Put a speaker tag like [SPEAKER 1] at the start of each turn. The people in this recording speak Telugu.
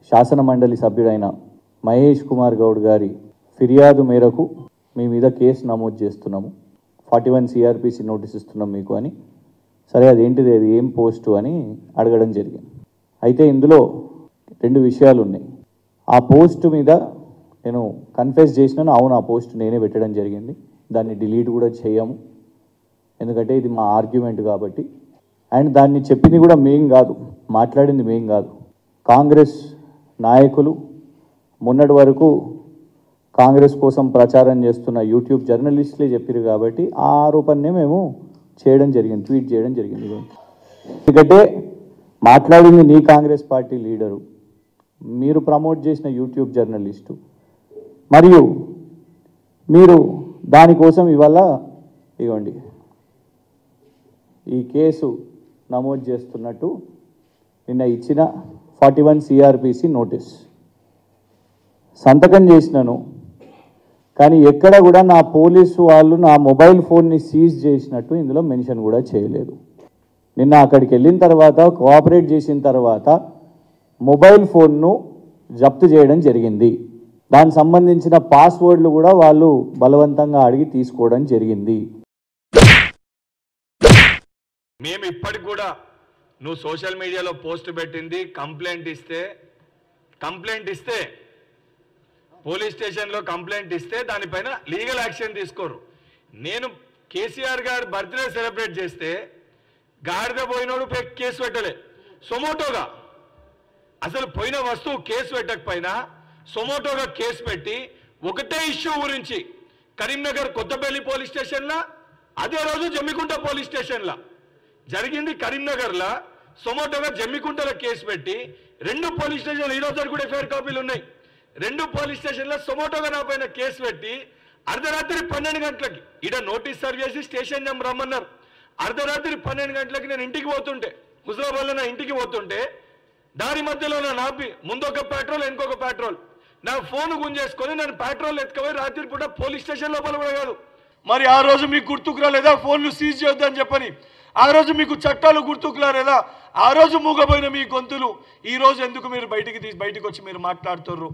[SPEAKER 1] శాసన మండలి సభ్యుడైన మహేష్ కుమార్ గౌడ్ గారి ఫిర్యాదు మేరకు మీ మీద కేసు నమోదు చేస్తున్నాము, 41 సిఆర్పిసి నోటీస్ ఇస్తున్నాం మీకు అని. సరే అదేంటిది, అది ఏం పోస్టు అని అడగడం జరిగింది. అయితే ఇందులో 2 విషయాలు ఉన్నాయి. ఆ పోస్టు మీద నేను కన్ఫెస్ చేసినాను, అవును ఆ పోస్ట్ నేనే పెట్టడం జరిగింది, దాన్ని డిలీట్ కూడా చేయము, ఎందుకంటే ఇది మా ఆర్గ్యుమెంట్ కాబట్టి. అండ్ దాన్ని చెప్పింది కూడా మేం కాదు, మాట్లాడింది మేం కాదు, కాంగ్రెస్ నాయకులు, మొన్నటి వరకు కాంగ్రెస్ కోసం ప్రచారం చేస్తున్న యూట్యూబ్ జర్నలిస్టులే చెప్పారు కాబట్టి ఆ ఆరోపణనే మేము చేయడం జరిగింది, ట్వీట్ చేయడం జరిగింది. ఎందుకంటే మాట్లాడింది నీ కాంగ్రెస్ పార్టీ లీడరు, మీరు ప్రమోట్ చేసిన యూట్యూబ్ జర్నలిస్టు, మరియు మీరు దానికోసం ఇవాళ ఇవ్వండి ఈ కేసు నమోదు చేస్తున్నట్టు నిన్న ఇచ్చిన 41 సిఆర్పిసి నోటీస్ సంతకం చేసినాను. కానీ ఎక్కడ కూడా నా పోలీసు వాళ్ళు నా మొబైల్ ఫోన్ని సీజ్ చేసినట్టు ఇందులో మెన్షన్ కూడా చేయలేదు. నిన్న అక్కడికి వెళ్ళిన తర్వాత కోఆపరేట్ చేసిన తర్వాత మొబైల్ ఫోన్ను జప్తు చేయడం జరిగింది. దానికి సంబంధించిన పాస్వర్డ్లు కూడా వాళ్ళు బలవంతంగా అడిగి తీసుకోవడం జరిగింది.
[SPEAKER 2] మేము ఇప్పటికి కూడా నువ్వు సోషల్ మీడియాలో పోస్ట్ పెట్టింది కంప్లైంట్ ఇస్తే పోలీస్ స్టేషన్లో కంప్లైంట్ ఇస్తే దానిపైన లీగల్ యాక్షన్ తీసుకోరు. నేను కేసీఆర్ గారు బర్త్డే సెలబ్రేట్ చేస్తే గాడిద పోయినోడు కేసు పెట్టలే, సొమోటోగా అసలు పోయిన వస్తువు కేసు పెట్టకపోయినా సొమోటోగా కేసు పెట్టి ఒకటే ఇష్యూ గురించి కరీంనగర్ కొత్తపల్లి పోలీస్ స్టేషన్లో, అదే రోజు జమ్మికుంట పోలీస్ స్టేషన్లో జరిగింది. కరీంనగర్లో సొమోటోగా జమ్మికుంటలో కేసు పెట్టి 2 పోలీస్ స్టేషన్లు ఈరోజు కూడా ఎఫ్ఐఆర్ కాపీలు ఉన్నాయి. 2 పోలీస్ స్టేషన్లో సొమోటోగా నా పైన కేసు పెట్టి అర్ధరాత్రి 12 గంటలకి ఈడ నోటీస్ సర్వ్ చేసి స్టేషన్ రమ్మన్నారు. అర్ధరాత్రి 12 గంటలకి నేను ఇంటికి పోతుంటే, హుజరాబాద్లో నా ఇంటికి పోతుంటే దారి మధ్యలో నన్ను ఆపి ముందొక పెట్రోల్ ఇంకొక పెట్రోల్ నా ఫోన్ గుంజేసుకొని నన్ను పెట్రోల్ ఎత్తుకపోయి రాత్రి పూట పోలీస్ స్టేషన్ లోపల కూడా కాదు. మరి ఆ రోజు మీకు గుర్తుకు రాలేదా ఫోన్లు సీజ్ చేయొద్దని చెప్పని? ఆ రోజు మీకు చట్టాలు గుర్తుకు రాలేదా? ఆ రోజు మూగపోయిన మీ గొంతులు ఈ రోజు ఎందుకు మీరు బయటికి వచ్చి మీరు మాట్లాడుతుర్రు?